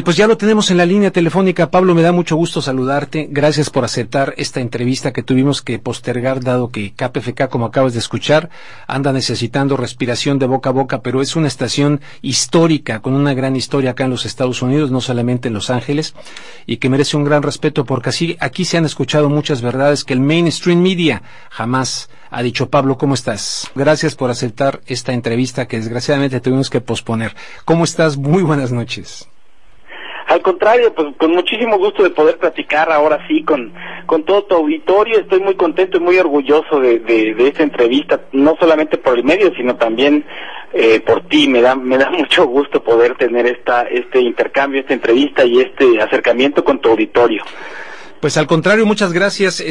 Pues ya lo tenemos en la línea telefónica. Pablo, me da mucho gusto saludarte. Gracias por aceptar esta entrevista que tuvimos que postergar, dado que KPFK, como acabas de escuchar, anda necesitando respiración de boca a boca, pero es una estación histórica, con una gran historia acá en los Estados Unidos, no solamente en Los Ángeles, y que merece un gran respeto, porque aquí se han escuchado muchas verdades que el mainstream media jamás ha dicho. Pablo, ¿cómo estás? Gracias por aceptar esta entrevista que desgraciadamente tuvimos que posponer. ¿Cómo estás? Muy buenas noches. Al contrario, pues con muchísimo gusto de poder platicar ahora sí con todo tu auditorio. Estoy muy contento y muy orgulloso de esta entrevista, no solamente por el medio, sino también por ti. Me da mucho gusto poder tener este intercambio, esta entrevista y este acercamiento con tu auditorio. Pues al contrario, muchas gracias.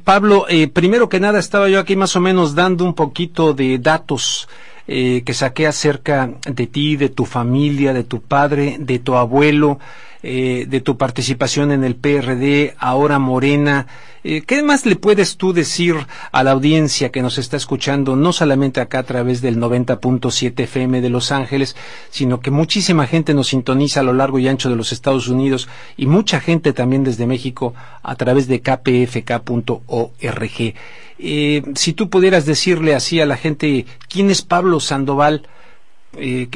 Pablo, primero que nada estaba yo aquí más o menos dando un poquito de datos que saqué acerca de ti, de tu familia, de tu padre, de tu abuelo, de tu participación en el PRD, ahora Morena. ¿Qué más le puedes tú decir a la audiencia que nos está escuchando, no solamente acá a través del 90.7 FM de Los Ángeles, sino que muchísima gente nos sintoniza a lo largo y ancho de los Estados Unidos y mucha gente también desde México a través de kpfk.org? Si tú pudieras decirle así a la gente, ¿quién es Pablo Sandoval?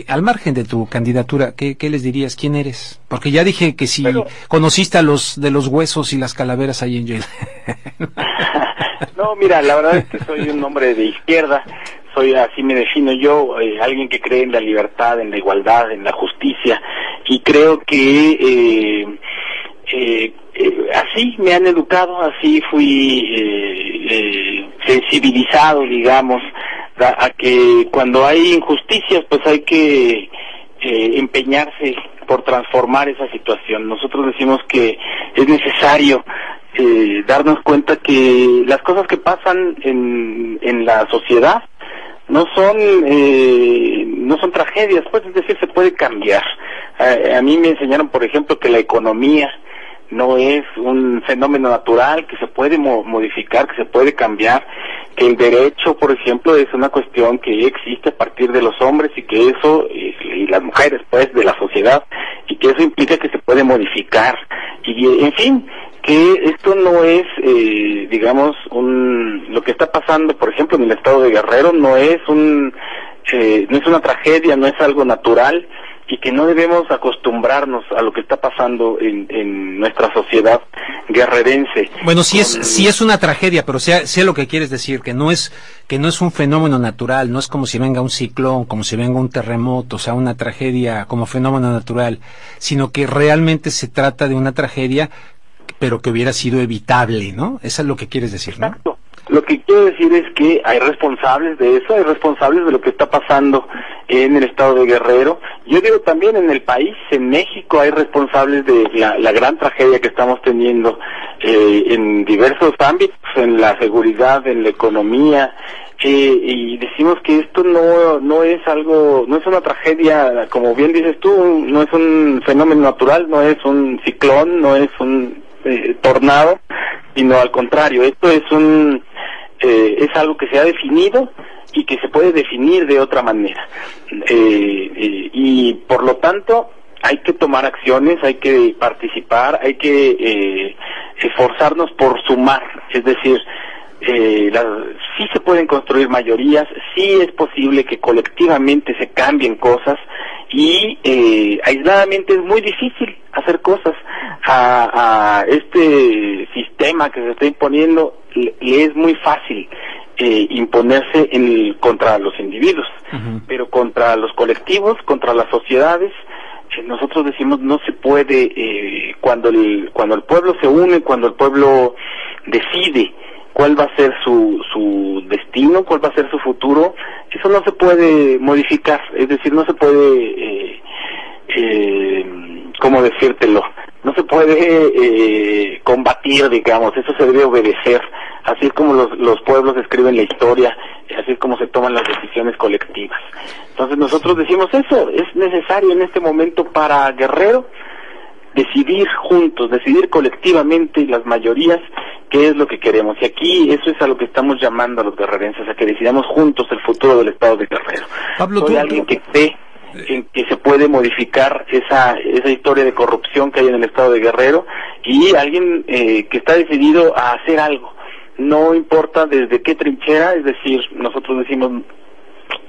Al margen de tu candidatura, ¿qué les dirías? ¿Quién eres? Porque ya dije que si conociste a los de los huesos y las calaveras ahí en Yale. No, mira, la verdad es que soy un hombre de izquierda, así me defino yo, alguien que cree en la libertad, en la igualdad, en la justicia, y creo que así me han educado, así fui sensibilizado, digamos, a que cuando hay injusticias pues hay que empeñarse por transformar esa situación. Nosotros decimos que es necesario darnos cuenta que las cosas que pasan en la sociedad no son tragedias, pues, es decir, se puede cambiar. A mí me enseñaron, por ejemplo, que la economía no es un fenómeno natural, que se puede modificar, que se puede cambiar, que el derecho, por ejemplo, es una cuestión que existe a partir de los hombres y que eso, y las mujeres, pues, de la sociedad, y que eso implica que se puede modificar. Y, en fin, que esto no es, digamos, lo que está pasando, por ejemplo, en el estado de Guerrero, no es una tragedia, no es algo natural, y que no debemos acostumbrarnos a lo que está pasando en nuestra sociedad guerrerense. Bueno, sí es una tragedia, pero sé lo que quieres decir, que no es un fenómeno natural, no es como si venga un ciclón, como si venga un terremoto, o sea, una tragedia como fenómeno natural, sino que realmente se trata de una tragedia, pero que hubiera sido evitable, ¿no? Eso es lo que quieres decir, ¿no? Exacto. Lo que quiero decir es que hay responsables de eso, hay responsables de lo que está pasando en el estado de Guerrero. Yo digo también en el país, en México, hay responsables de la gran tragedia que estamos teniendo en diversos ámbitos, en la seguridad, en la economía, y decimos que esto no es una tragedia, como bien dices tú, no es un fenómeno natural, no es un ciclón, no es un tornado, sino al contrario, esto es algo que se ha definido y que se puede definir de otra manera, y por lo tanto hay que tomar acciones, hay que participar, hay que esforzarnos por sumar, es decir, sí se pueden construir mayorías, sí es posible que colectivamente se cambien cosas, y aisladamente es muy difícil hacer cosas. A este sistema que se está imponiendo le es muy fácil imponerse contra los individuos, pero contra los colectivos, contra las sociedades, nosotros decimos no se puede. Cuando el pueblo se une, cuando el pueblo decide cuál va a ser su destino, cuál va a ser su futuro, eso no se puede modificar, es decir, no se puede, ¿cómo decírtelo? No se puede combatir, digamos, eso se debe obedecer, así es como los pueblos escriben la historia, así es como se toman las decisiones colectivas. Entonces nosotros decimos eso, es necesario en este momento para Guerrero decidir juntos, decidir colectivamente las mayorías qué es lo que queremos, y aquí eso es a lo que estamos llamando a los guerrerenses, a que decidamos juntos el futuro del estado de Guerrero. Pablo, soy alguien que cree en que se puede modificar esa historia de corrupción que hay en el estado de Guerrero, y alguien que está decidido a hacer algo, no importa desde qué trinchera. Es decir, nosotros decimos,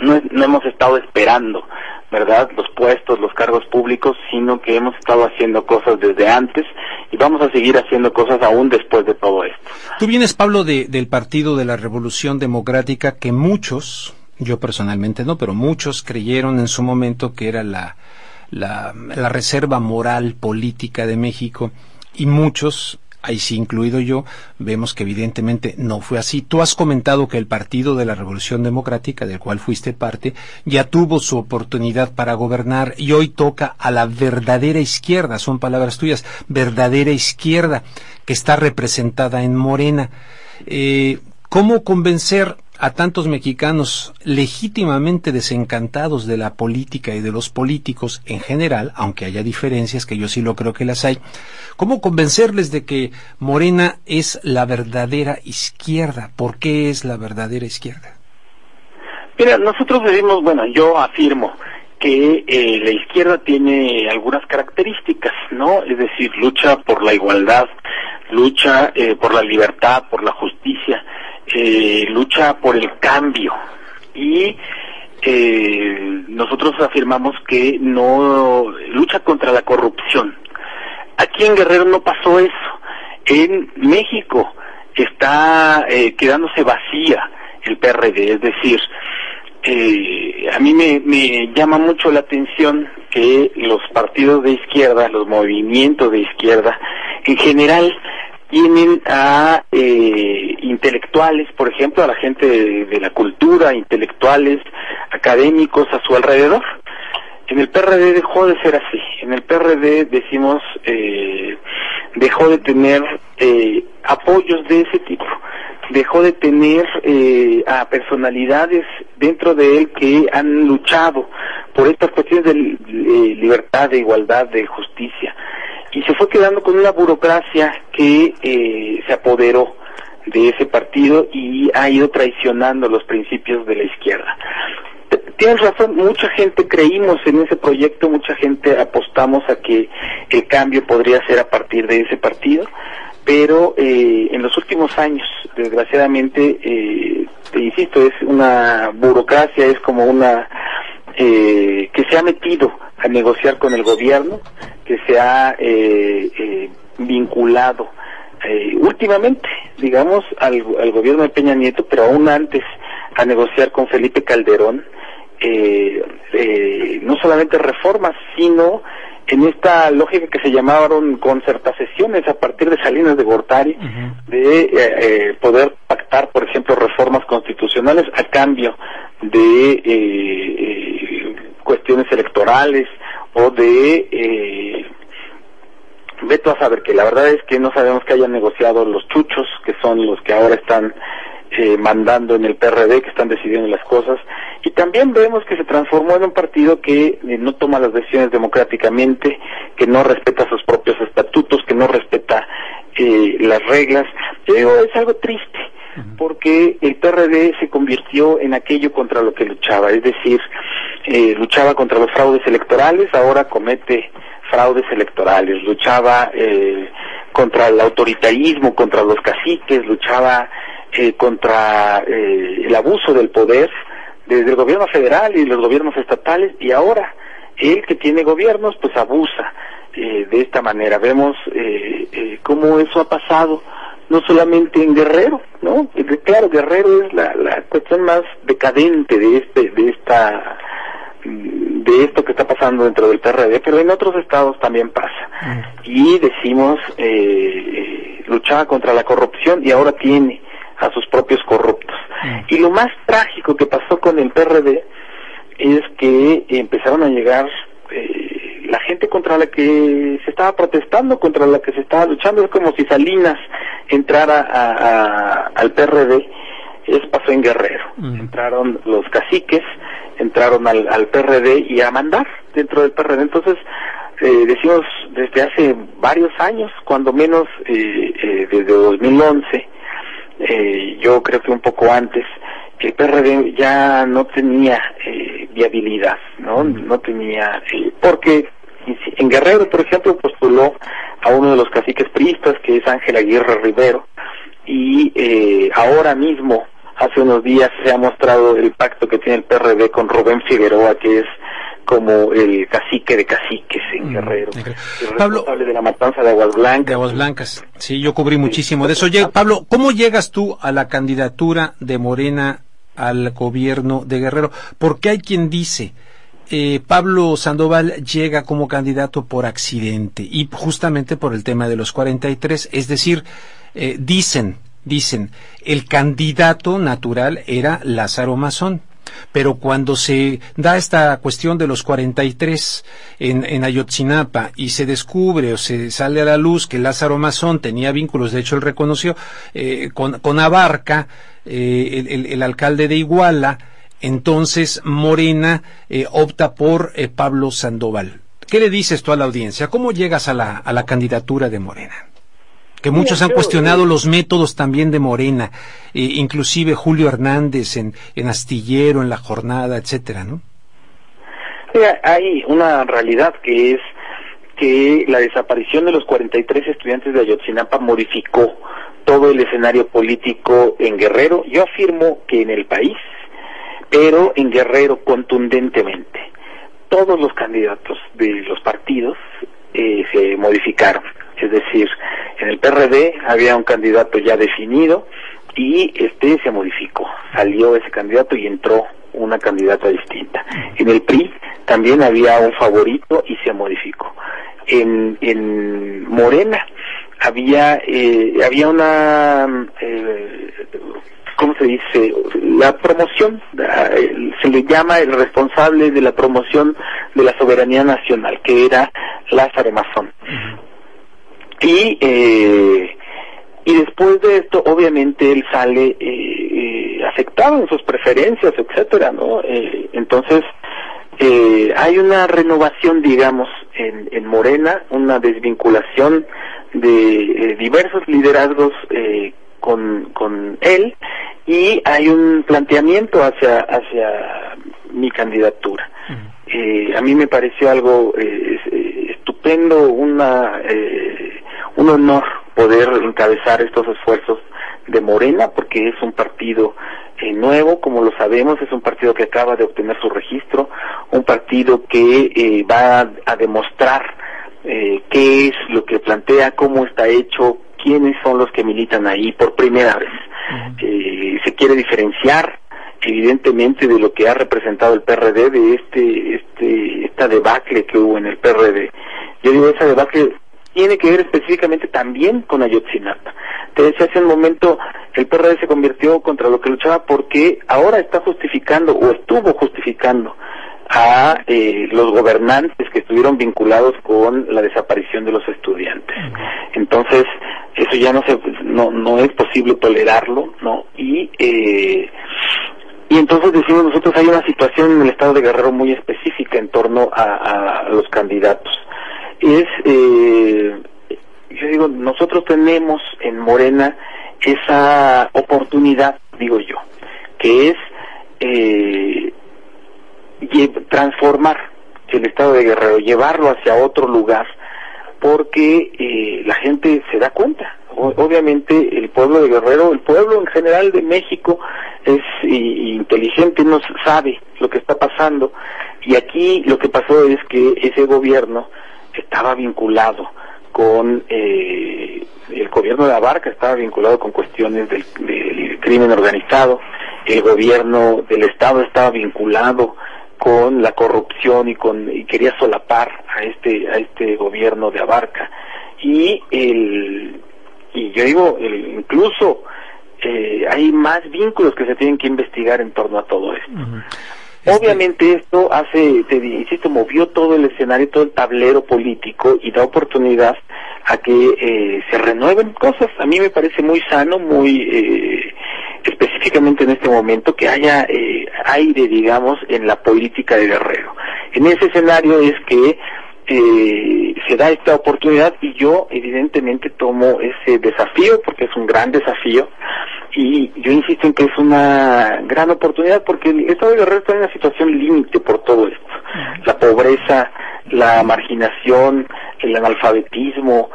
no hemos estado esperando, ¿verdad?, los puestos, los cargos públicos, sino que hemos estado haciendo cosas desde antes y vamos a seguir haciendo cosas aún después de todo esto. Tú vienes, Pablo, del Partido de la Revolución Democrática, que muchos, yo personalmente no, pero muchos creyeron en su momento que era la reserva moral política de México, y muchos, ahí sí incluido yo, vemos que evidentemente no fue así. Tú has comentado que el Partido de la Revolución Democrática, del cual fuiste parte, ya tuvo su oportunidad para gobernar y hoy toca a la verdadera izquierda, son palabras tuyas, verdadera izquierda, que está representada en Morena. ¿Cómo convencer a tantos mexicanos legítimamente desencantados de la política y de los políticos en general, aunque haya diferencias, que yo sí lo creo que las hay, cómo convencerles de que Morena es la verdadera izquierda? ¿Por qué es la verdadera izquierda? Mira, nosotros decimos, bueno, yo afirmo que la izquierda tiene algunas características, ¿no? Es decir, lucha por la igualdad, lucha por la libertad, por la justicia, lucha por el cambio, y nosotros afirmamos que no lucha contra la corrupción. Aquí en Guerrero no pasó eso. En México está quedándose vacía el PRD, es decir, a mí me llama mucho la atención que los partidos de izquierda, los movimientos de izquierda en general, tienen a intelectuales, por ejemplo, a la gente de la cultura, intelectuales, académicos a su alrededor. En el PRD dejó de ser así. En el PRD, decimos, dejó de tener apoyos de ese tipo. Dejó de tener a personalidades dentro de él que han luchado por estas cuestiones de libertad, de igualdad, de justicia. Y se fue quedando con una burocracia que se apoderó de ese partido y ha ido traicionando los principios de la izquierda. Tienes razón, mucha gente creímos en ese proyecto, mucha gente apostamos a que el cambio podría ser a partir de ese partido, pero en los últimos años, desgraciadamente, te insisto, es una burocracia, es como una que se ha metido a negociar con el gobierno, que se ha vinculado últimamente, digamos, al gobierno de Peña Nieto, pero aún antes a negociar con Felipe Calderón, no solamente reformas, sino en esta lógica que se llamaron concertaciones a partir de Salinas de Gortari, de poder pactar, por ejemplo, reformas constitucionales a cambio de cuestiones electorales o de veto a saber, que la verdad es que no sabemos que hayan negociado los chuchos, que son los que ahora están mandando en el PRD, que están decidiendo las cosas, y también vemos que se transformó en un partido que no toma las decisiones democráticamente, que no respeta sus propios estatutos, que no respeta las reglas. Yo digo, es algo triste, porque el PRD se convirtió en aquello contra lo que luchaba, es decir, luchaba contra los fraudes electorales, ahora comete fraudes electorales, luchaba contra el autoritarismo, contra los caciques, luchaba contra el abuso del poder desde el gobierno federal y los gobiernos estatales, y ahora él, que tiene gobiernos, pues abusa de esta manera. Vemos cómo eso ha pasado no solamente en Guerrero, ¿no? Claro, Guerrero es la cuestión más decadente de esto que está pasando dentro del PRD, pero en otros estados también pasa. Y decimos, luchaba contra la corrupción y ahora tiene a sus propios corruptos. Y lo más trágico que pasó con el PRD es que empezaron a llegar la gente contra la que se estaba protestando, contra la que se estaba luchando. Es como si Salinas entrara al PRD. Eso pasó en Guerrero. Entraron los caciques, entraron al PRD y a mandar dentro del PRD. Entonces, decimos, desde hace varios años, cuando menos desde 2011, yo creo que un poco antes, el PRD ya no tenía viabilidad, no tenía, porque en Guerrero, por ejemplo, postuló a uno de los caciques priistas, que es Ángel Aguirre Rivero, y ahora mismo, hace unos días, se ha mostrado el pacto que tiene el PRD con Rubén Figueroa, que es como el cacique de caciques en Guerrero. El Pablo, responsable de la matanza de Aguas Blancas. De Aguas Blancas, sí, yo cubrí muchísimo de eso. Pablo, ¿cómo llegas tú a la candidatura de Morena al gobierno de Guerrero? Porque hay quien dice, Pablo Sandoval llega como candidato por accidente, y justamente por el tema de los 43, es decir, dicen, el candidato natural era Lázaro Mazón. Pero cuando se da esta cuestión de los 43 en Ayotzinapa y se descubre o se sale a la luz que Lázaro Mazón tenía vínculos, de hecho él reconoció, con Abarca, el alcalde de Iguala, entonces Morena opta por Pablo Sandoval. ¿Qué le dices tú a la audiencia? ¿Cómo llegas a la candidatura de Morena? Que muchos han cuestionado los métodos también de Morena, inclusive Julio Hernández en Astillero, en La Jornada, etcétera, ¿no? Mira, hay una realidad que es que la desaparición de los 43 estudiantes de Ayotzinapa modificó todo el escenario político en Guerrero. Yo afirmo que en el país, pero en Guerrero contundentemente. Todos los candidatos de los partidos se modificaron. Es decir, en el PRD había un candidato ya definido y se modificó. Salió ese candidato y entró una candidata distinta. En el PRI también había un favorito y se modificó. En Morena había una ¿cómo se dice? La promoción, se le llama el responsable de la promoción de la soberanía nacional, que era Lázaro Mazón. Y después de esto, obviamente, él sale afectado en sus preferencias, etcétera, ¿no? Entonces, hay una renovación, digamos, en Morena, una desvinculación de diversos liderazgos con él, y hay un planteamiento hacia mi candidatura. A mí me pareció algo estupendo, un honor poder encabezar estos esfuerzos de Morena, porque es un partido nuevo, como lo sabemos, es un partido que acaba de obtener su registro, un partido que va a demostrar qué es lo que plantea, cómo está hecho, quiénes son los que militan ahí por primera vez. Se quiere diferenciar evidentemente de lo que ha representado el PRD, de esta debacle que hubo en el PRD. Yo digo, esa debacle tiene que ver específicamente también con Ayotzinapa. Te decía hace un momento, el PRD se convirtió contra lo que luchaba porque ahora está justificando, o estuvo justificando, a los gobernantes que estuvieron vinculados con la desaparición de los estudiantes. Entonces, eso ya no es posible tolerarlo, ¿no? Y entonces decimos nosotros, hay una situación en el estado de Guerrero muy específica en torno a los candidatos. Yo digo, nosotros tenemos en Morena esa oportunidad, digo yo, que es transformar el estado de Guerrero, llevarlo hacia otro lugar, porque la gente se da cuenta. Obviamente el pueblo de Guerrero, el pueblo en general de México es inteligente, no sabe lo que está pasando, y aquí lo que pasó es que ese gobierno estaba vinculado con el gobierno de Abarca, estaba vinculado con cuestiones del crimen organizado, el gobierno del estado estaba vinculado con la corrupción y quería solapar a este gobierno de Abarca, y yo digo, incluso hay más vínculos que se tienen que investigar en torno a todo esto. Obviamente esto movió todo el escenario, todo el tablero político, y da oportunidad a que se renueven cosas. A mí me parece muy sano, muy específicamente en este momento, que haya aire, digamos, en la política de Guerrero. En ese escenario es que se da esta oportunidad, y yo evidentemente tomo ese desafío, porque es un gran desafío, Y yo insisto en que es una gran oportunidad porque el Estado de Guerrero está en una situación límite por todo esto. La pobreza, la marginación, el analfabetismo,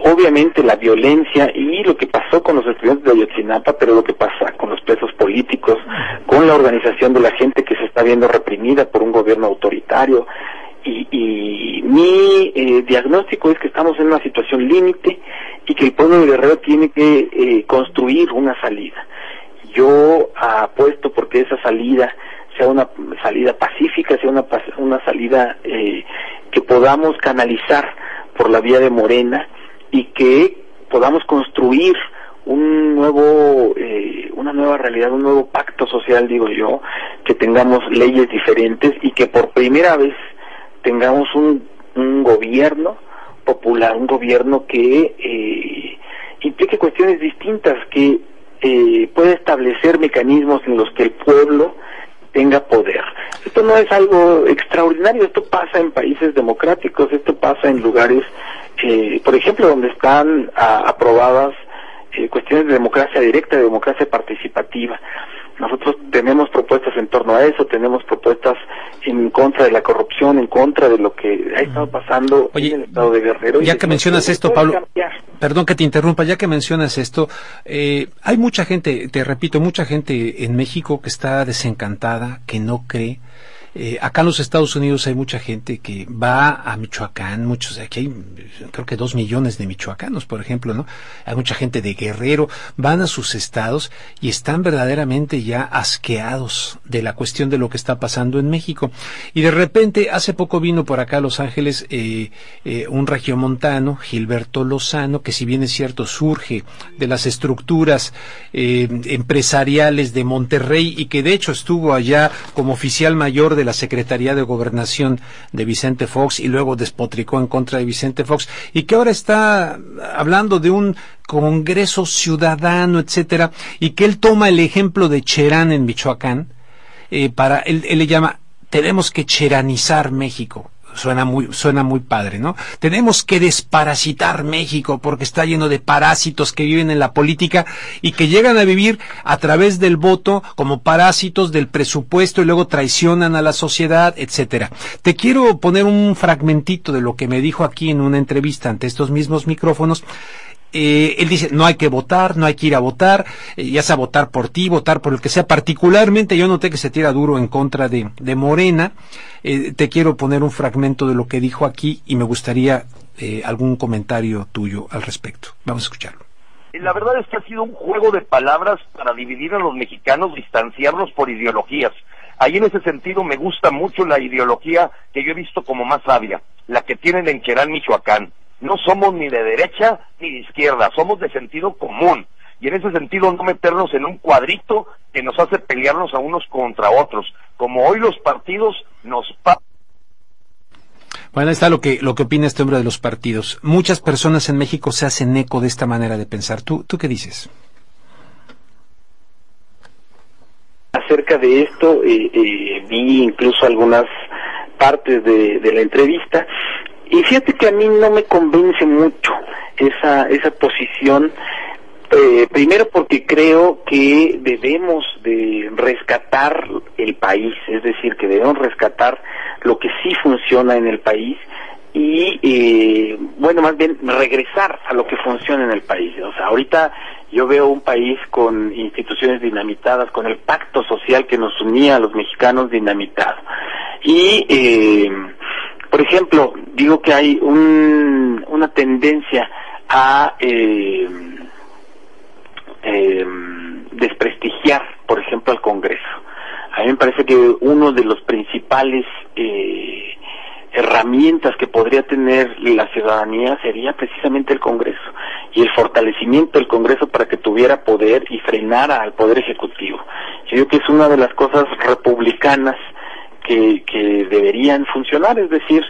obviamente la violencia y lo que pasó con los estudiantes de Ayotzinapa, pero lo que pasa con los presos políticos, con la organización de la gente que se está viendo reprimida por un gobierno autoritario. Y mi diagnóstico es que estamos en una situación límite y que el pueblo de Guerrero tiene que construir una salida. Yo apuesto porque esa salida sea una salida pacífica, sea una salida que podamos canalizar por la vía de Morena y que podamos construir una nueva realidad, un nuevo pacto social, digo yo, que tengamos leyes diferentes y que por primera vez tengamos un gobierno popular, un gobierno que implique cuestiones distintas, que pueda establecer mecanismos en los que el pueblo tenga poder. Esto no es algo extraordinario, esto pasa en países democráticos, esto pasa en lugares, por ejemplo, donde están aprobadas cuestiones de democracia directa, de democracia participativa. Nosotros tenemos propuestas en torno a eso, tenemos propuestas en contra de la corrupción, en contra de lo que ha estado pasando en el Estado de Guerrero. Ya que mencionas esto, Pablo, perdón que te interrumpa, ya que mencionas esto, hay mucha gente, te repito, mucha gente en México que está desencantada, que no cree. Acá en los Estados Unidos hay mucha gente que va a Michoacán, aquí hay creo que 2 millones de michoacanos, por ejemplo, ¿no? Hay mucha gente de Guerrero, van a sus estados y están verdaderamente ya asqueados de la cuestión de lo que está pasando en México. Y de repente, hace poco vino por acá a Los Ángeles un regiomontano, Gilberto Lozano, que si bien es cierto surge de las estructuras empresariales de Monterrey y que de hecho estuvo allá como oficial mayor de la Secretaría de Gobernación de Vicente Fox y luego despotricó en contra de Vicente Fox y que ahora está hablando de un Congreso ciudadano, etcétera, y que él toma el ejemplo de Cherán en Michoacán, él le llama, tenemos que cheranizar México. Suena muy padre, ¿no? Tenemos que desparasitar México porque está lleno de parásitos que viven en la política y que llegan a vivir a través del voto como parásitos del presupuesto y luego traicionan a la sociedad, etcétera. Te quiero poner un fragmentito de lo que me dijo aquí en una entrevista ante estos mismos micrófonos. Él dice, no hay que votar, no hay que ir a votar, ya sea votar por ti, votar por el que sea. Particularmente yo noté que se tira duro en contra de Morena. Te quiero poner un fragmento de lo que dijo aquí y me gustaría algún comentario tuyo al respecto. Vamos a escucharlo. La verdad es que ha sido un juego de palabras para dividir a los mexicanos, distanciarlos por ideologías. Ahí en ese sentido me gusta mucho la ideología que yo he visto como más sabia, la que tienen en Cherán, Michoacán. No somos ni de derecha ni de izquierda, somos de sentido común. Y en ese sentido no meternos en un cuadrito que nos hace pelearnos a unos contra otros. Como hoy los partidos nos... Bueno, ahí está lo que opina este hombre de los partidos. Muchas personas en México se hacen eco de esta manera de pensar. ¿Tú qué dices? Acerca de esto, vi incluso algunas partes de la entrevista. Y fíjate que a mí no me convence mucho esa posición, primero porque creo que debemos de rescatar el país, es decir, que debemos rescatar lo que sí funciona en el país y, bueno, más bien regresar a lo que funciona en el país. O sea, ahorita yo veo un país con instituciones dinamitadas, con el pacto social que nos unía a los mexicanos dinamitado. Y, por ejemplo, digo que hay una tendencia a desprestigiar, por ejemplo, al Congreso. A mí me parece que uno de los principales herramientas que podría tener la ciudadanía sería precisamente el Congreso y el fortalecimiento del Congreso para que tuviera poder y frenara al Poder Ejecutivo. Yo creo que es una de las cosas republicanas que deberían funcionar, es decir,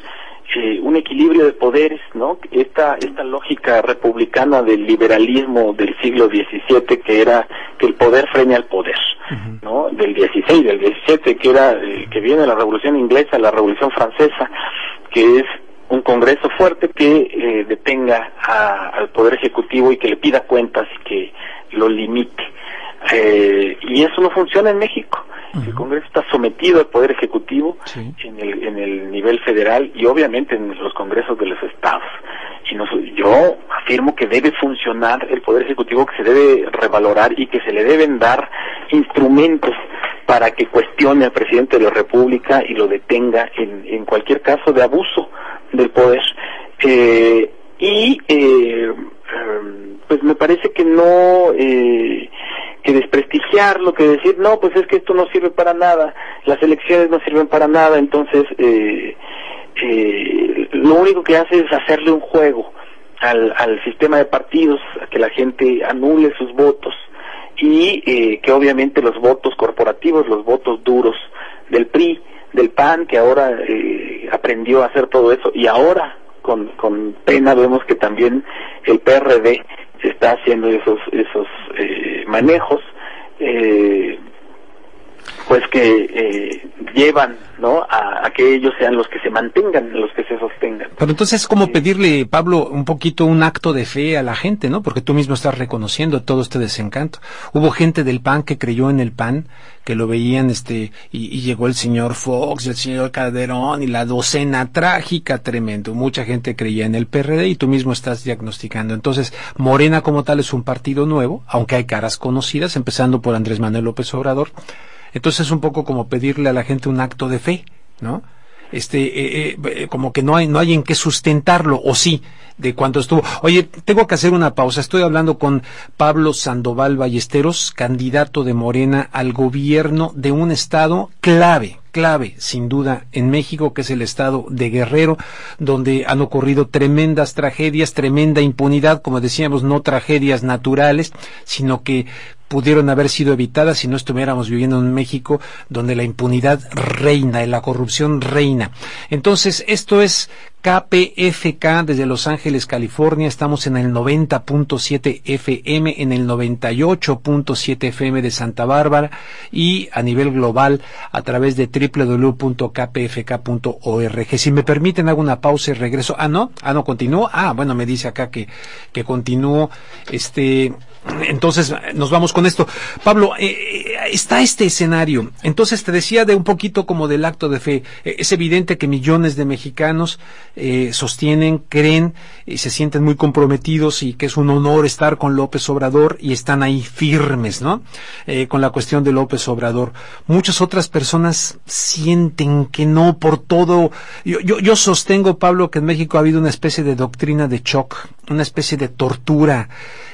un equilibrio de poderes, ¿no? Esta lógica republicana del liberalismo del siglo XVII, que era que el poder frene al poder, ¿no? Del XVI, del XVII, que viene la Revolución Inglesa, la Revolución Francesa, que es un Congreso fuerte que detenga al Poder Ejecutivo y que le pida cuentas y que lo limite. Y eso no funciona en México. El Congreso está sometido al Poder Ejecutivo, sí, en el nivel federal y obviamente en los congresos de los estados. Y yo afirmo que debe funcionar el Poder Ejecutivo, que se debe revalorar y que se le deben dar instrumentos para que cuestione al presidente de la República y lo detenga en cualquier caso de abuso del poder. Pues me parece que no... que desprestigiarlo, que decir, no, pues es que esto no sirve para nada, las elecciones no sirven para nada, entonces lo único que hace es hacerle un juego al sistema de partidos, a que la gente anule sus votos y que obviamente los votos corporativos, los votos duros del PRI, del PAN, que ahora aprendió a hacer todo eso, y ahora con pena vemos que también el PRD se está haciendo esos manejos, pues que llevan, ¿no?, a que ellos sean los que se mantengan, los que se sostengan. Pero entonces es como pedirle, Pablo, un poquito un acto de fe a la gente, ¿no? Porque tú mismo estás reconociendo todo este desencanto. Hubo gente del PAN que creyó en el PAN, que lo veían, y llegó el señor Fox, el señor Calderón, y la docena trágica, tremendo. Mucha gente creía en el PRD y tú mismo estás diagnosticando. Entonces, Morena como tal es un partido nuevo, aunque hay caras conocidas, empezando por Andrés Manuel López Obrador. Entonces es un poco como pedirle a la gente un acto de fe, ¿no? Como que no hay en qué sustentarlo, o sí, de cuando estuvo. Oye, tengo que hacer una pausa. Estoy hablando con Pablo Sandoval Ballesteros, candidato de Morena al gobierno de un estado clave, sin duda, en México, que es el estado de Guerrero, donde han ocurrido tremendas tragedias, tremenda impunidad, como decíamos, no tragedias naturales, sino que pudieron haber sido evitadas si no estuviéramos viviendo en México, donde la impunidad reina y la corrupción reina. Entonces, esto es KPFK desde Los Ángeles, California. Estamos en el 90.7 FM, en el 98.7 FM de Santa Bárbara y a nivel global a través de www.kpfk.org. Si me permiten, hago una pausa y regreso. No, continúo. Bueno, me dice acá que continúo. Entonces nos vamos con esto. Pablo, está este escenario. Entonces te decía de un poquito como del acto de fe. Es evidente que millones de mexicanos sostienen, creen y se sienten muy comprometidos y que es un honor estar con López Obrador y están ahí firmes, ¿no? Con la cuestión de López Obrador. Muchas otras personas sienten que no por todo. Yo sostengo, Pablo, que en México ha habido una especie de doctrina de shock, una especie de tortura,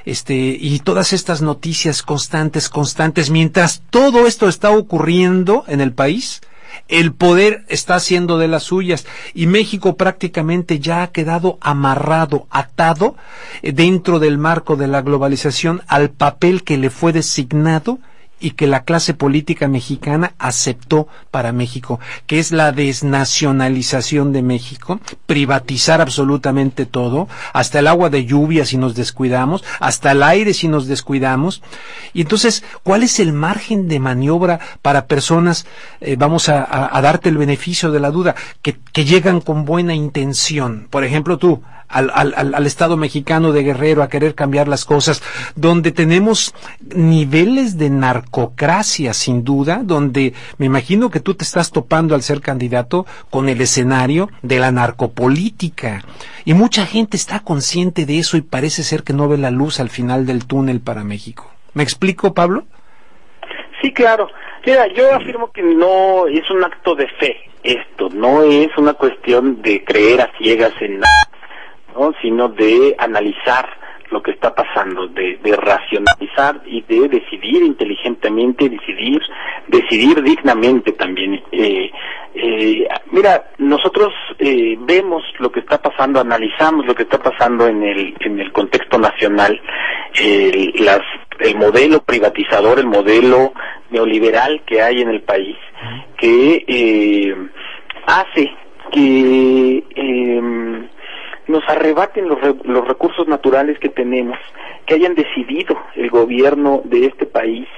y todas estas noticias constantes, mientras todo esto está ocurriendo en el país, el poder está haciendo de las suyas y México prácticamente ya ha quedado amarrado, atado dentro del marco de la globalización al papel que le fue designado y que la clase política mexicana aceptó para México, que es la desnacionalización de México, privatizar absolutamente todo, hasta el agua de lluvia si nos descuidamos, hasta el aire si nos descuidamos. Y entonces, ¿cuál es el margen de maniobra para personas, vamos a darte el beneficio de la duda, que llegan con buena intención? Por ejemplo, tú, al Estado mexicano de Guerrero, a querer cambiar las cosas, donde tenemos niveles de narcocracia, sin duda, donde me imagino que tú te estás topando al ser candidato con el escenario de la narcopolítica. Y mucha gente está consciente de eso y parece ser que no ve la luz al final del túnel para México. ¿Me explico, Pablo? Sí, claro. Mira, yo afirmo que no es un acto de fe esto, no es una cuestión de creer a ciegas en nada, ¿no?, sino de analizar lo que está pasando, de racionalizar y de decidir inteligentemente, decidir dignamente también. Mira, nosotros vemos lo que está pasando, analizamos lo que está pasando en el contexto nacional, el modelo privatizador, el modelo neoliberal que hay en el país, que hace que nos arrebaten los recursos naturales que tenemos, que hayan decidido el gobierno de este país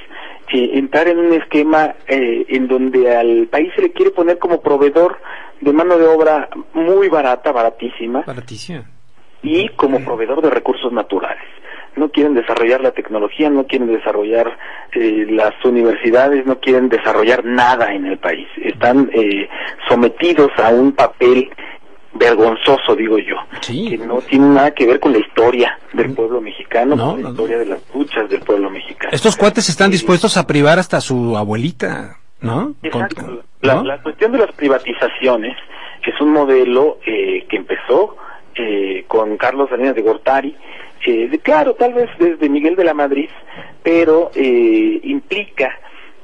entrar en un esquema en donde al país se le quiere poner como proveedor de mano de obra muy barata, baratísima, y como proveedor de recursos naturales. No quieren desarrollar la tecnología, no quieren desarrollar las universidades, no quieren desarrollar nada en el país. Están sometidos a un papel vergonzoso, digo yo, que no tiene nada que ver con la historia del pueblo mexicano, con la historia de las luchas del pueblo mexicano. Estos cuates están dispuestos a privar hasta a su abuelita, ¿no? Exacto. La cuestión de las privatizaciones es un modelo que empezó con Carlos Salinas de Gortari, claro, tal vez desde Miguel de la Madrid, pero implica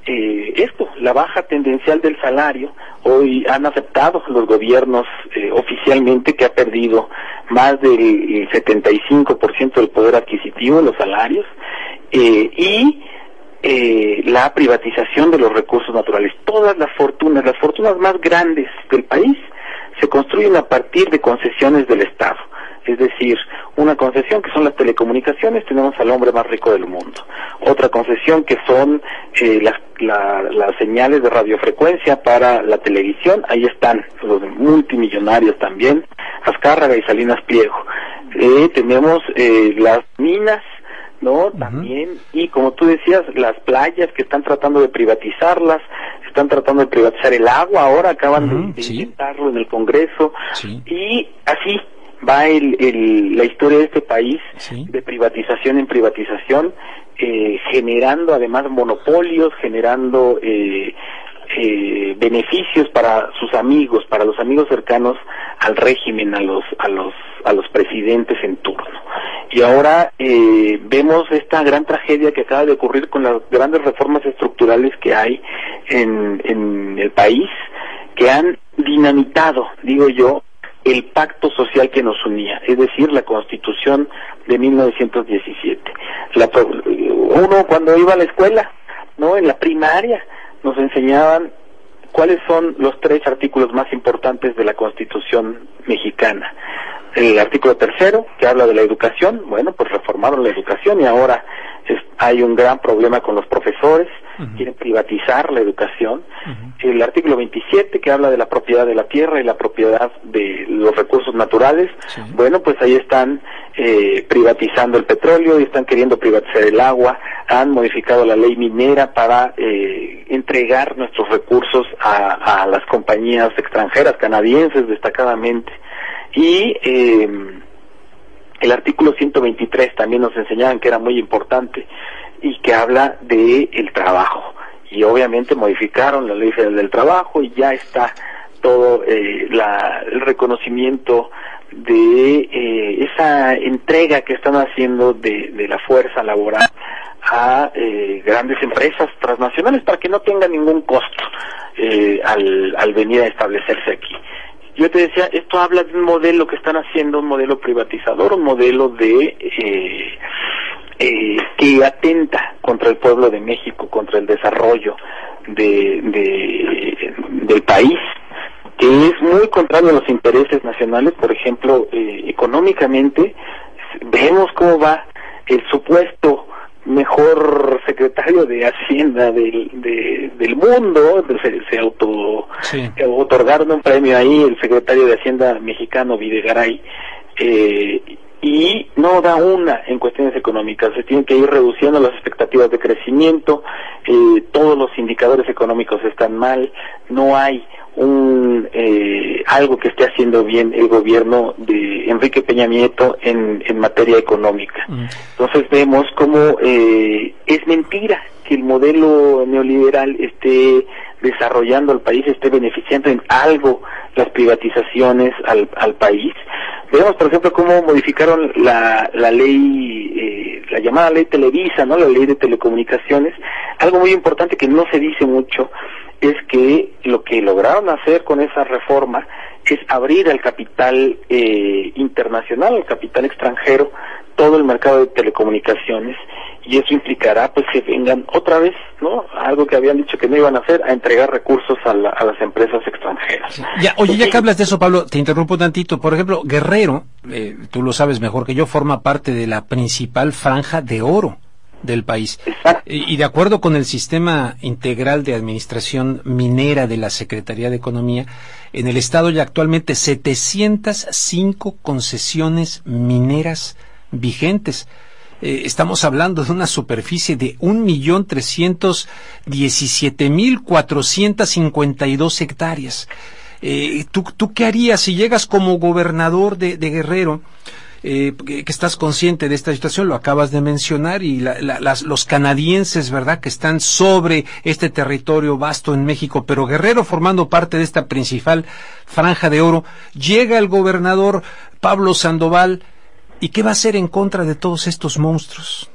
esto, la baja tendencial del salario. Hoy han aceptado los gobiernos oficialmente que ha perdido más del 75% del poder adquisitivo en los salarios, y la privatización de los recursos naturales. Todas las fortunas más grandes del país se construyen a partir de concesiones del Estado. Es decir, una concesión que son las telecomunicaciones, tenemos al hombre más rico del mundo. Otra concesión que son las señales de radiofrecuencia para la televisión, ahí están los multimillonarios también, Azcárraga y Salinas Pliego. Tenemos las minas, ¿no? También, y como tú decías, las playas que están tratando de privatizarlas, están tratando de privatizar el agua, ahora acaban de intentarlo en el Congreso, y así va la historia de este país, de privatización en privatización, generando además monopolios, generando beneficios para sus amigos, para los amigos cercanos al régimen, a los presidentes en turno. Y ahora vemos esta gran tragedia que acaba de ocurrir con las grandes reformas estructurales que hay en el país, que han dinamitado, digo yo, el pacto social que nos unía, es decir, la Constitución de 1917. Uno cuando iba a la escuela, ¿no? En la primaria nos enseñaban cuáles son los 3 artículos más importantes de la Constitución mexicana. El artículo 3, que habla de la educación, bueno, pues reformaron la educación y ahora hay un gran problema con los profesores, quieren privatizar la educación. El artículo 27, que habla de la propiedad de la tierra y la propiedad de los recursos naturales, bueno, pues ahí están privatizando el petróleo y están queriendo privatizar el agua, han modificado la ley minera para entregar nuestros recursos a las compañías extranjeras, canadienses destacadamente. Y el artículo 123 también nos enseñaban que era muy importante y que habla de el trabajo, y obviamente modificaron la Ley Federal del Trabajo y ya está todo el reconocimiento de esa entrega que están haciendo de la fuerza laboral a grandes empresas transnacionales para que no tengan ningún costo al venir a establecerse aquí. Yo te decía, esto habla de un modelo que están haciendo, un modelo privatizador, un modelo que atenta contra el pueblo de México, contra el desarrollo del país, que es muy contrario a los intereses nacionales. Por ejemplo, económicamente, vemos cómo va el supuesto mejor secretario de Hacienda del mundo, se otorgaron un premio ahí, el secretario de Hacienda mexicano, Videgaray, y no da una en cuestiones económicas. Se tienen que ir reduciendo las expectativas de crecimiento, todos los indicadores económicos están mal, no hay algo que esté haciendo bien el gobierno de Enrique Peña Nieto en materia económica. Entonces vemos cómo es mentira que el modelo neoliberal esté desarrollando al país, esté beneficiando en algo las privatizaciones al país. Vemos, por ejemplo, cómo modificaron la ley, la llamada ley Televisa, ¿no? La ley de telecomunicaciones. Algo muy importante que no se dice mucho es que lo que lograron hacer con esa reforma es abrir al capital internacional, al capital extranjero, todo el mercado de telecomunicaciones, y eso implicará pues que vengan otra vez, ¿no? Algo que habían dicho que no iban a hacer, a entregar recursos a las empresas extranjeras. Ya, oye, ya que hablas de eso, Pablo, te interrumpo tantito. Por ejemplo, Guerrero, tú lo sabes mejor que yo, forma parte de la principal franja de oro del país. Exacto. Y de acuerdo con el Sistema Integral de Administración Minera de la Secretaría de Economía, en el estado hay actualmente 705 concesiones mineras vigentes. Estamos hablando de una superficie de 1.317.452 hectáreas. ¿Tú qué harías si llegas como gobernador de Guerrero? Que estás consciente de esta situación, lo acabas de mencionar, y los canadienses, ¿verdad?, que están sobre este territorio vasto en México, pero Guerrero formando parte de esta principal franja de oro. Llega el gobernador Pablo Sandoval, ¿y qué va a hacer en contra de todos estos monstruos?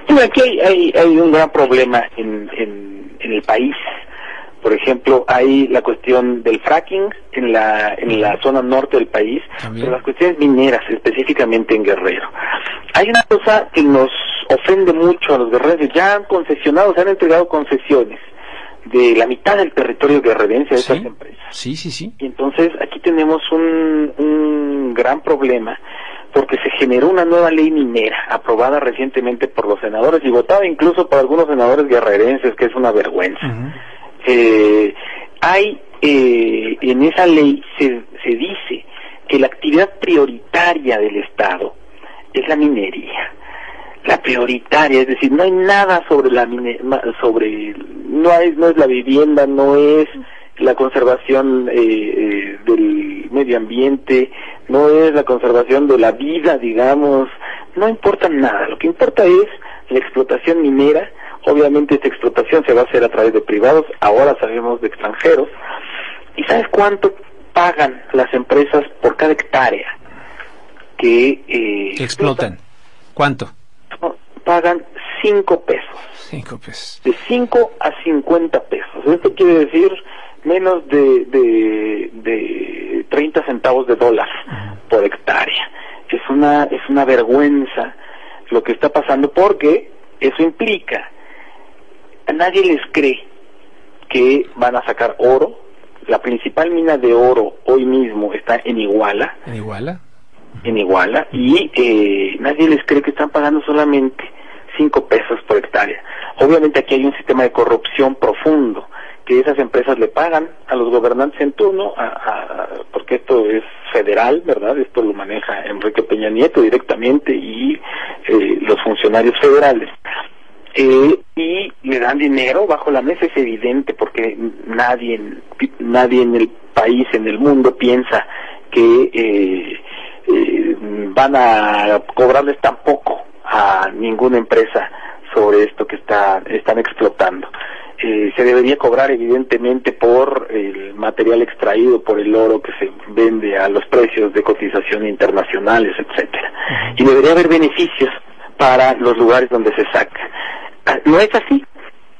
Mira, aquí hay un gran problema en el país. Por ejemplo, hay la cuestión del fracking en la zona norte del país, pero las cuestiones mineras, específicamente en Guerrero. Hay una cosa que nos ofende mucho a los guerreros: ya han concesionado, se han entregado concesiones de la mitad del territorio guerrerense a esas empresas. Sí. Y entonces aquí tenemos un gran problema, porque se generó una nueva ley minera, aprobada recientemente por los senadores y votada incluso por algunos senadores guerrerenses, que es una vergüenza. En esa ley se dice que la actividad prioritaria del Estado es la minería. La prioritaria, es decir, no hay nada sobre no es la vivienda, no es la conservación del medio ambiente, no es la conservación de la vida, digamos, no importa nada. Lo que importa es la explotación minera. Obviamente esta explotación se va a hacer a través de privados, ahora sabemos de extranjeros. ¿Y sabes cuánto pagan las empresas por cada hectárea que explotan? ¿Cuánto? Pagan 5 pesos. 5 pesos. De 5 a 50 pesos. Esto quiere decir menos de 30 centavos de dólar por hectárea. Es una vergüenza lo que está pasando, porque eso implica, a nadie les cree que van a sacar oro. La principal mina de oro hoy mismo está en Iguala. ¿En Iguala? En Iguala, y nadie les cree que están pagando solamente 5 pesos por hectárea. Obviamente aquí hay un sistema de corrupción profundo, que esas empresas le pagan a los gobernantes en turno, porque esto es federal, ¿verdad? Esto lo maneja Enrique Peña Nieto directamente y los funcionarios federales. Y le dan dinero bajo la mesa. Es evidente, porque nadie en el país, en el mundo, piensa que van a cobrarles tan poco a ninguna empresa sobre esto que están explotando. Se debería cobrar evidentemente por el material extraído, por el oro que se vende a los precios de cotización internacionales, etcétera. Y debería haber beneficios para los lugares donde se saca. No es así.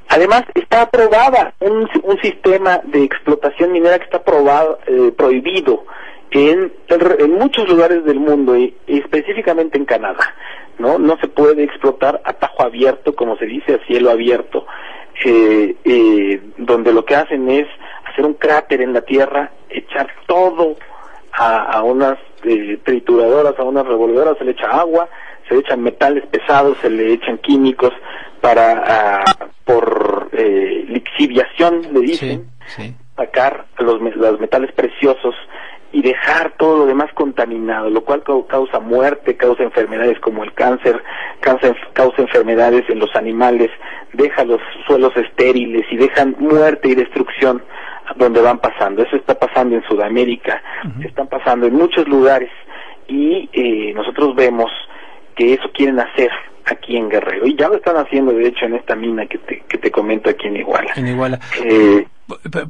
Además, está aprobada un sistema de explotación minera que está prohibido en muchos lugares del mundo, y específicamente en Canadá. No se puede explotar a tajo abierto, como se dice, a cielo abierto, donde lo que hacen es hacer un cráter en la tierra, echar todo a unas trituradoras, a unas revolvedoras, se le echa agua, se le echan metales pesados, se le echan químicos por lixiviación, le dicen, sacar los metales preciosos y dejar todo lo demás contaminado, lo cual causa muerte, causa enfermedades como el cáncer, causa enfermedades en los animales, deja los suelos estériles y dejan muerte y destrucción donde van pasando. Eso está pasando en Sudamérica, están pasando en muchos lugares, y nosotros vemos que eso quieren hacer aquí en Guerrero, y ya lo están haciendo de hecho en esta mina que te comento aquí en Iguala. En Iguala.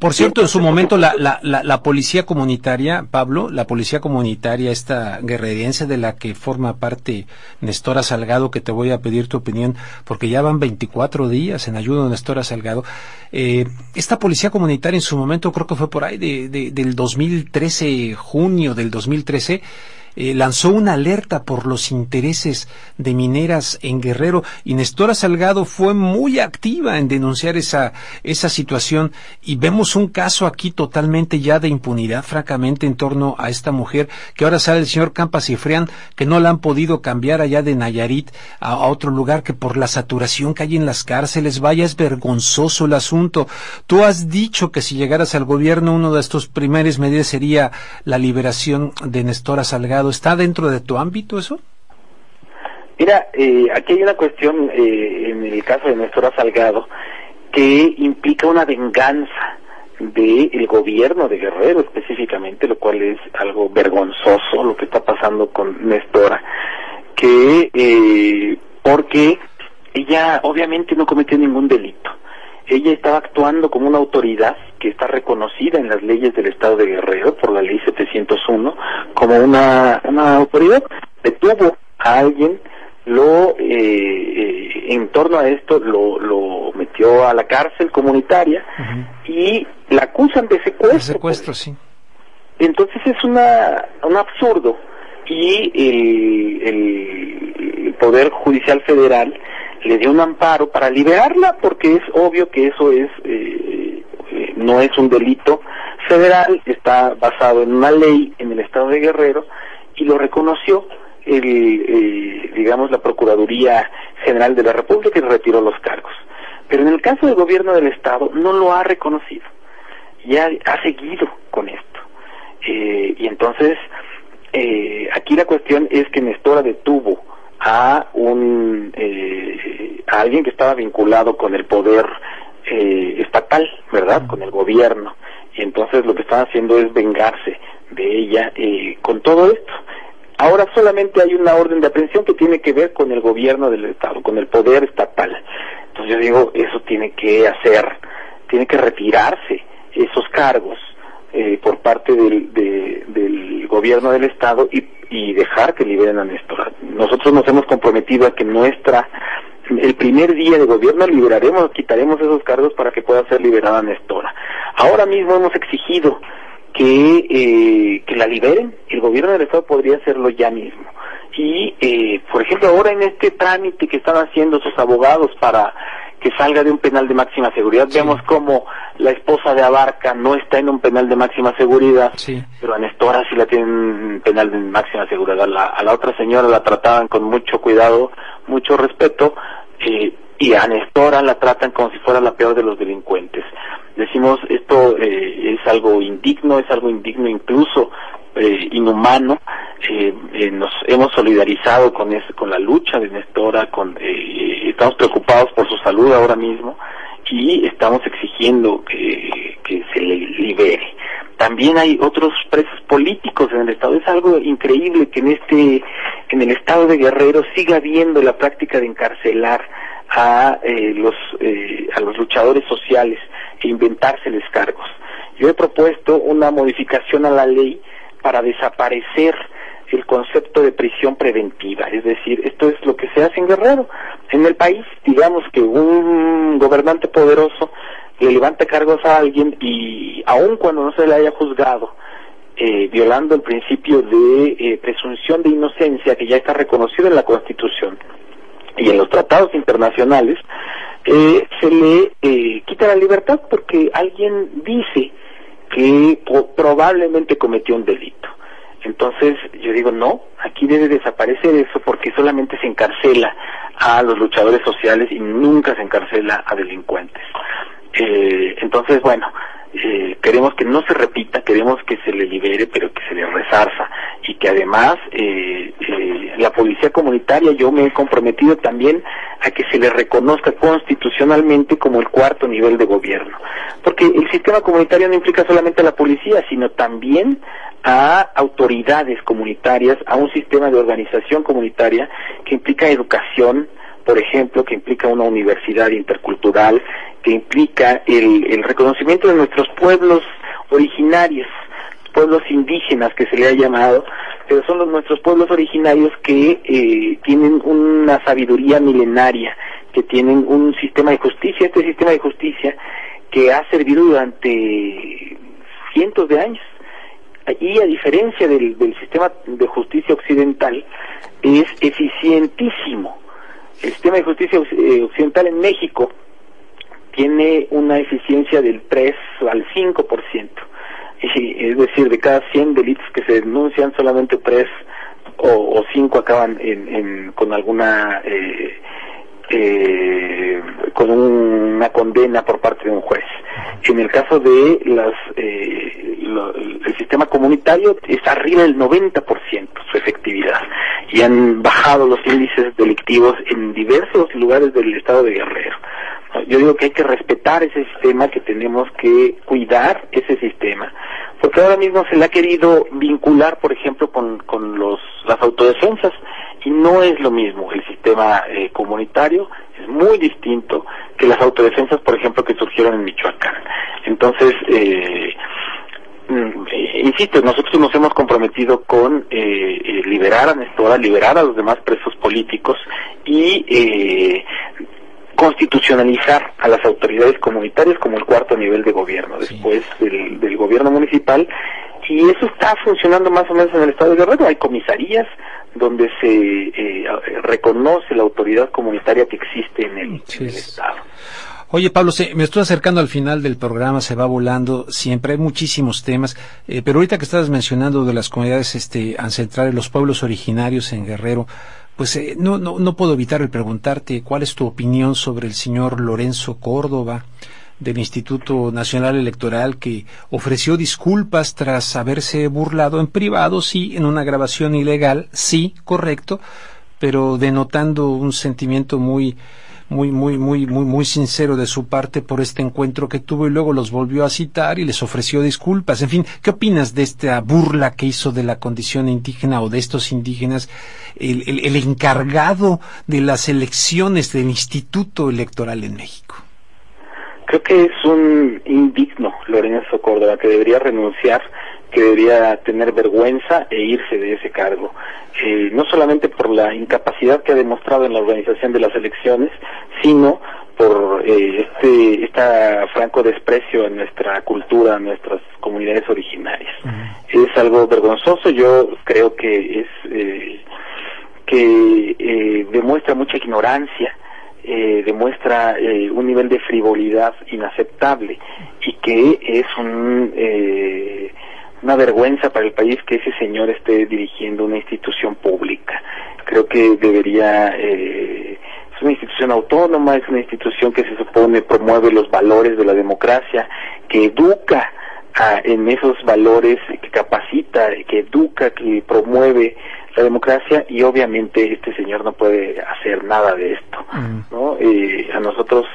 Por cierto, en su momento la policía comunitaria, Pablo, la policía comunitaria esta guerrerense de la que forma parte Nestora Salgado, que te voy a pedir tu opinión, porque ya van 24 días en ayuda de Nestora Salgado. Esta policía comunitaria en su momento, creo que fue por ahí del 2013, junio del 2013, lanzó una alerta por los intereses de mineras en Guerrero, y Nestora Salgado fue muy activa en denunciar esa situación, y vemos un caso aquí totalmente ya de impunidad, francamente, en torno a esta mujer, que ahora sale el señor Campa Cifrián, que no la han podido cambiar allá de Nayarit a otro lugar, que por la saturación que hay en las cárceles, vaya, es vergonzoso el asunto. Tú has dicho que si llegaras al gobierno, uno de estos primeras medidas sería la liberación de Nestora Salgado. ¿Está dentro de tu ámbito eso? Mira, aquí hay una cuestión en el caso de Nestora Salgado que implica una venganza del gobierno de Guerrero específicamente, lo cual es algo vergonzoso lo que está pasando con Nestora, porque ella obviamente no cometió ningún delito. Ella estaba actuando como una autoridad que está reconocida en las leyes del Estado de Guerrero por la ley 701 como una autoridad. Detuvo a alguien, en torno a esto lo metió a la cárcel comunitaria y la acusan de secuestro. De secuestro, sí. Entonces es un absurdo, y el Poder Judicial Federal le dio un amparo para liberarla, porque es obvio que eso no es un delito federal, está basado en una ley en el Estado de Guerrero, y lo reconoció la Procuraduría General de la República, y retiró los cargos. Pero en el caso del gobierno del Estado no lo ha reconocido, y ha seguido con esto. Y entonces aquí la cuestión es que Nestora detuvo a alguien que estaba vinculado con el poder estatal, ¿verdad?, con el gobierno, y entonces lo que están haciendo es vengarse de ella con todo esto. Ahora solamente hay una orden de aprehensión que tiene que ver con el gobierno del Estado, con el poder estatal. Entonces yo digo, eso tiene que retirarse esos cargos por parte del gobierno del Estado, y dejar que liberen a Nestora. Nosotros nos hemos comprometido a que el primer día de gobierno quitaremos esos cargos para que pueda ser liberada Nestora. Ahora mismo hemos exigido que la liberen. El gobierno del Estado podría hacerlo ya mismo. Y, por ejemplo, ahora en este trámite que están haciendo sus abogados para que salga de un penal de máxima seguridad, sí, vemos como la esposa de Abarca no está en un penal de máxima seguridad, sí, pero a Nestora sí la tienen en penal de máxima seguridad. A la otra señora la trataban con mucho cuidado, mucho respeto, y a Nestora la tratan como si fuera la peor de los delincuentes. Decimos, esto es algo indigno incluso inhumano. Nos hemos solidarizado con la lucha de Nestora, estamos preocupados por su salud ahora mismo, y estamos exigiendo que se le libere. También hay otros presos políticos en el Estado. Es algo increíble que en el Estado de Guerrero siga habiendo la práctica de encarcelar a los luchadores sociales e inventárseles cargos. Yo he propuesto una modificación a la ley para desaparecer el concepto de prisión preventiva, es decir, esto es lo que se hace en Guerrero. En el país, digamos que un gobernante poderoso le levanta cargos a alguien, y aun cuando no se le haya juzgado, violando el principio de presunción de inocencia que ya está reconocido en la Constitución y en los tratados internacionales, se le quita la libertad porque alguien dice que probablemente cometió un delito. Entonces yo digo, no, aquí debe desaparecer eso, porque solamente se encarcela a los luchadores sociales y nunca se encarcela a delincuentes. Entonces, bueno, queremos que no se repita, queremos que se le libere, pero que se le resarza, y que además la policía comunitaria, yo me he comprometido también a que se le reconozca constitucionalmente como el cuarto nivel de gobierno, porque el sistema comunitario no implica solamente a la policía, sino también a autoridades comunitarias, a un sistema de organización comunitaria que implica educación, por ejemplo, que implica una universidad intercultural, que implica el reconocimiento de nuestros pueblos originarios, pueblos indígenas que se le ha llamado, pero son nuestros pueblos originarios que tienen una sabiduría milenaria, que tienen un sistema de justicia, este sistema de justicia que ha servido durante cientos de años. y a diferencia del sistema de justicia occidental, es eficientísimo. El sistema de justicia occidental en México tiene una eficiencia del 3 al 5%. Es decir, de cada 100 delitos que se denuncian, solamente 3 o 5 acaban con alguna con una condena por parte de un juez. En el caso de el sistema comunitario está arriba del 90% su efectividad, y han bajado los índices delictivos en diversos lugares del estado de Guerrero. Yo digo que hay que respetar ese sistema, que tenemos que cuidar ese sistema, porque ahora mismo se le ha querido vincular, por ejemplo, con las autodefensas, y no es lo mismo. El sistema comunitario es muy distinto que las autodefensas, por ejemplo, que surgieron en Michoacán. Entonces, insisto, nosotros nos hemos comprometido con liberar a Nestora, liberar a los demás presos políticos y constitucionalizar a las autoridades comunitarias como el cuarto nivel de gobierno, después del gobierno municipal, y eso está funcionando más o menos en el estado de Guerrero. Hay comisarías donde se reconoce la autoridad comunitaria que existe en el estado. Oye, Pablo, me estoy acercando al final del programa, se va volando siempre, hay muchísimos temas, pero ahorita que estabas mencionando de las comunidades ancestrales, los pueblos originarios en Guerrero, pues no puedo evitar el preguntarte cuál es tu opinión sobre el señor Lorenzo Córdoba del Instituto Nacional Electoral, que ofreció disculpas tras haberse burlado en privado, sí, en una grabación ilegal, sí, correcto, pero denotando un sentimiento muy sincero de su parte por este encuentro que tuvo, y luego los volvió a citar y les ofreció disculpas. En fin, ¿qué opinas de esta burla que hizo de la condición indígena o de estos indígenas el encargado de las elecciones del Instituto Electoral en México? Creo que es un indigno Lorenzo Córdoba, que debería renunciar, que debería tener vergüenza e irse de ese cargo. No solamente por la incapacidad que ha demostrado en la organización de las elecciones, sino por esta franco desprecio a nuestra cultura, a nuestras comunidades originarias. Uh-huh. Es algo vergonzoso. Yo creo que demuestra mucha ignorancia, demuestra un nivel de frivolidad inaceptable, y que es una vergüenza para el país que ese señor esté dirigiendo una institución pública. Creo que debería, es una institución autónoma, es una institución que se supone promueve los valores de la democracia, que educa en esos valores, que capacita, que educa, que promueve la democracia, y obviamente este señor no puede hacer nada de esto, ¿no? A nosotros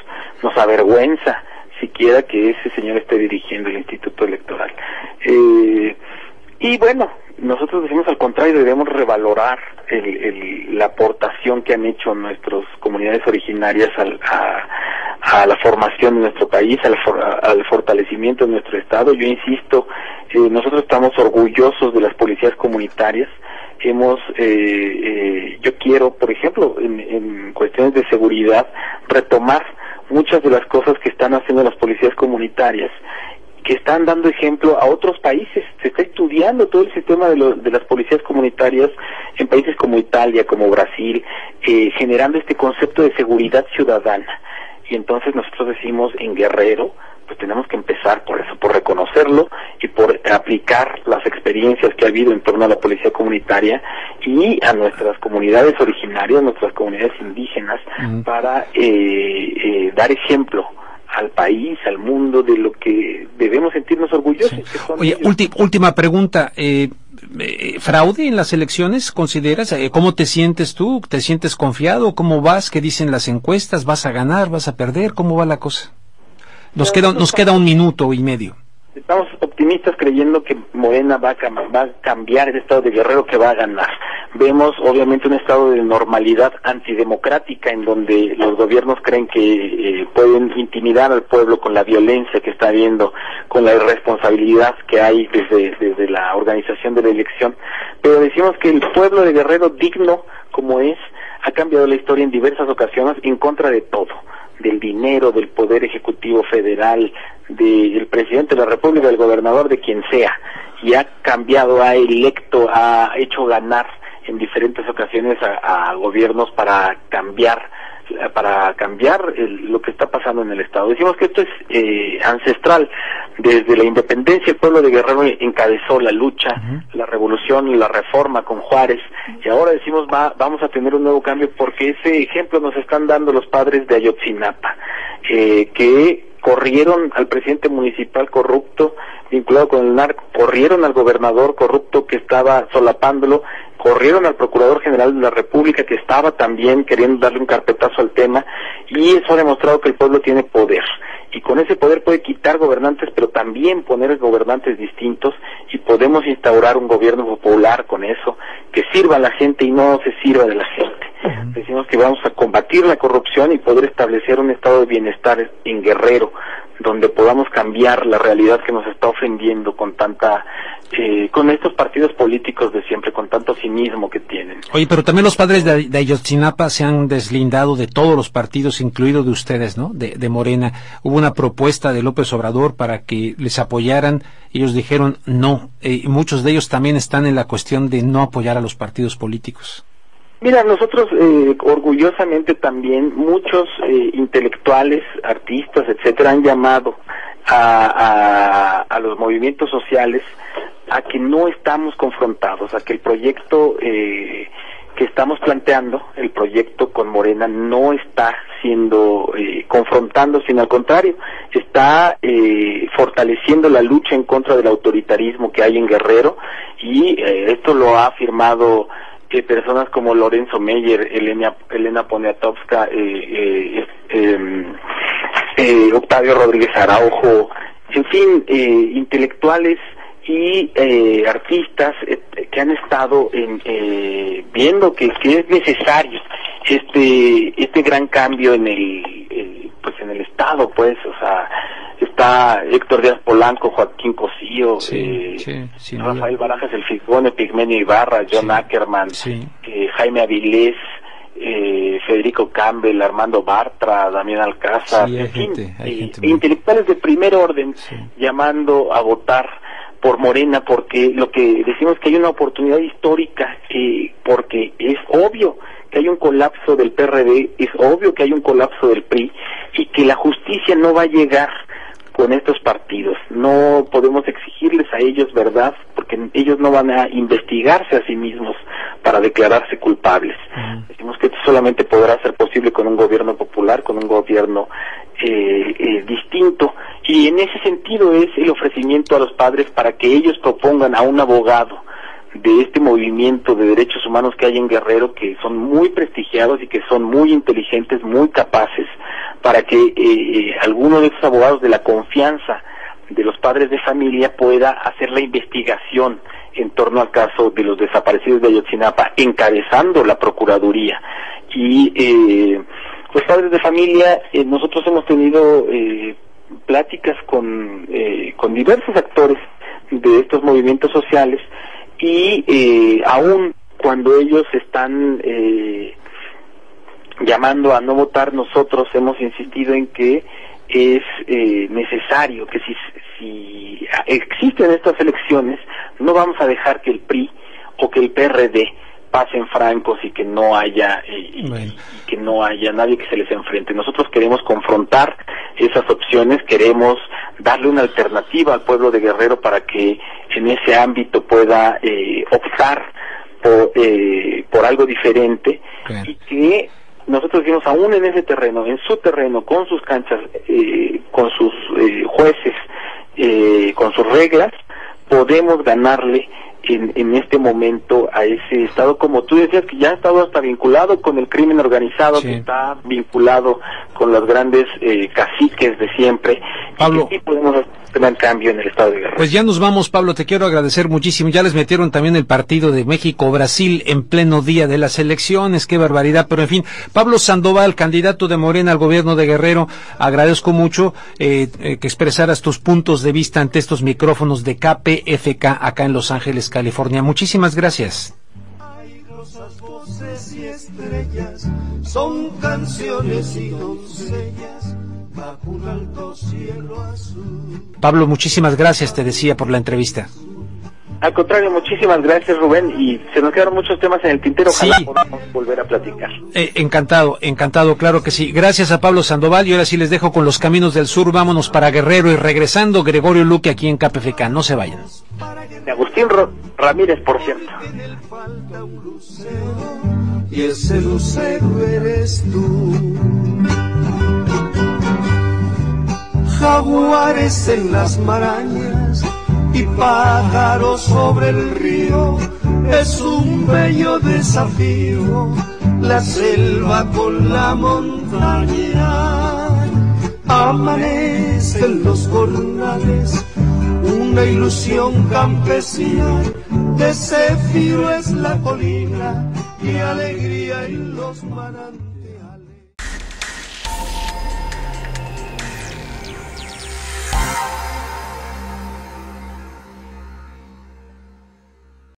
nos avergüenza siquiera que ese señor esté dirigiendo el Instituto Electoral. Y bueno, nosotros decimos al contrario, debemos revalorar la aportación que han hecho nuestras comunidades originarias a la formación de nuestro país, al fortalecimiento de nuestro Estado. Yo insisto, nosotros estamos orgullosos de las policías comunitarias. Yo quiero, por ejemplo, en cuestiones de seguridad, retomar muchas de las cosas que están haciendo las policías comunitarias, que están dando ejemplo a otros países. Se está estudiando todo el sistema de las policías comunitarias en países como Italia, como Brasil, generando este concepto de seguridad ciudadana. Y entonces nosotros decimos, en Guerrero, pues tenemos que empezar por eso, por reconocerlo y por aplicar las experiencias que ha habido en torno a la policía comunitaria y a nuestras comunidades originarias, nuestras comunidades indígenas, para dar ejemplo al país, al mundo, de lo que debemos sentirnos orgullosos. Sí. Oye, última pregunta, ¿fraude en las elecciones consideras? ¿Cómo te sientes tú? ¿Te sientes confiado? ¿Cómo vas? ¿Qué dicen las encuestas? ¿Vas a ganar? ¿Vas a perder? ¿Cómo va la cosa? Nos queda un minuto y medio. Estamos optimistas, creyendo que Morena va a cambiar el estado de Guerrero, que va a ganar. Vemos obviamente un estado de normalidad antidemocrática, en donde los gobiernos creen que pueden intimidar al pueblo con la violencia que está habiendo, con la irresponsabilidad que hay desde la organización de la elección. Pero decimos que el pueblo de Guerrero, digno como es, ha cambiado la historia en diversas ocasiones en contra de todo. del dinero, del Poder Ejecutivo Federal, del presidente de la República, del gobernador, de quien sea, y ha cambiado, ha electo, ha hecho ganar en diferentes ocasiones a gobiernos para cambiar lo que está pasando en el Estado. Decimos que esto es ancestral. Desde la independencia el pueblo de Guerrero encabezó la lucha, la revolución, la reforma con Juárez, y ahora decimos vamos a tener un nuevo cambio, porque ese ejemplo nos están dando los padres de Ayotzinapa, que corrieron al presidente municipal corrupto vinculado con el narco, corrieron al gobernador corrupto que estaba solapándolo, corrieron al Procurador General de la República que estaba también queriendo darle un carpetazo al tema, y eso ha demostrado que el pueblo tiene poder, y con ese poder puede quitar gobernantes, pero también poner gobernantes distintos, y podemos instaurar un gobierno popular con eso, que sirva a la gente y no se sirva de la gente. Decimos que vamos a combatir la corrupción y poder establecer un estado de bienestar en Guerrero, donde podamos cambiar la realidad que nos está ofendiendo con con estos partidos políticos de siempre, con tanto cinismo que tienen. Oye, pero también los padres de Ayotzinapa se han deslindado de todos los partidos, incluido de ustedes, ¿no? De Morena. Hubo una propuesta de López Obrador para que les apoyaran, ellos dijeron no, y muchos de ellos también están en la cuestión de no apoyar a los partidos políticos. Mira, nosotros orgullosamente también, muchos intelectuales, artistas, etcétera, han llamado a los movimientos sociales a que no estamos confrontados, a que el proyecto que estamos planteando, el proyecto con Morena, no está siendo confrontando, sino al contrario, está fortaleciendo la lucha en contra del autoritarismo que hay en Guerrero, y esto lo ha afirmado personas como Lorenzo Meyer, Elena Poniatowska, Octavio Rodríguez Araujo, en fin, intelectuales y artistas que han estado viendo que es necesario este gran cambio en el Estado, pues, o sea, está Héctor Díaz Polanco, Joaquín Cosío, Rafael Barajas el Figón, Epigmenio Ibarra, John Ackerman, Jaime Avilés, Federico Campbell, Armando Bartra, Damián Alcázar, hay gente intelectuales de primer orden llamando a votar por Morena, porque lo que decimos que hay una oportunidad histórica, porque es obvio que hay un colapso del PRD, es obvio que hay un colapso del PRI, y que la justicia no va a llegar con estos partidos. No podemos exigirles a ellos verdad, porque ellos no van a investigarse a sí mismos para declararse culpables. Decimos que esto solamente podrá ser posible con un gobierno popular, con un gobierno distinto, y en ese sentido es el ofrecimiento a los padres para que ellos propongan a un abogado de este movimiento de derechos humanos que hay en Guerrero, que son muy prestigiados y que son muy inteligentes, muy capaces, para que alguno de esos abogados de la confianza de los padres de familia pueda hacer la investigación en torno al caso de los desaparecidos de Ayotzinapa, encabezando la Procuraduría. Y los padres de familia, nosotros hemos tenido pláticas con diversos actores de estos movimientos sociales, y aún cuando ellos están llamando a no votar, nosotros hemos insistido en que es necesario que si existen estas elecciones, no vamos a dejar que el PRI o que el PRD pasen francos y que no haya que no haya nadie que se les enfrente. Nosotros queremos confrontar esas opciones, queremos darle una alternativa al pueblo de Guerrero para que en ese ámbito pueda optar por algo diferente, y que nosotros decimos, aún en ese terreno, en su terreno, con sus canchas, con sus jueces, con sus reglas, podemos ganarle en este momento a ese Estado, como tú decías, que ya ha estado hasta vinculado con el crimen organizado, que está vinculado con los grandes caciques de siempre. Pablo, y podemos hacer un gran cambio en el Estado de Guerrero. Pues ya nos vamos, Pablo, te quiero agradecer muchísimo. Ya les metieron también el partido de México-Brasil en pleno día de las elecciones, qué barbaridad, pero en fin. Pablo Sandoval, candidato de Morena al gobierno de Guerrero, agradezco mucho que expresaras tus puntos de vista ante estos micrófonos de KPFK acá en Los Ángeles, California. Muchísimas gracias. Voces y estrellas son canciones y doncellas bajo un alto cielo azul. Pablo, muchísimas gracias, te decía, por la entrevista. Al contrario, muchísimas gracias, Rubén, y se nos quedaron muchos temas en el tintero, ojalá Sí. podamos volver a platicar. Encantado, claro que sí. Gracias a Pablo Sandoval, y ahora sí les dejo con Los Caminos del Sur. Vámonos para Guerrero, y regresando, Gregorio Luque aquí en KPFK. No se vayan. De Agustín Ramírez, por cierto. Y ese lucero eres tú. Jaguares en las marañas y pájaros sobre el río, es un bello desafío, la selva con la montaña. Amanecen los jornales, una ilusión campesina, de céfiro es la colina y alegría en los manantiales.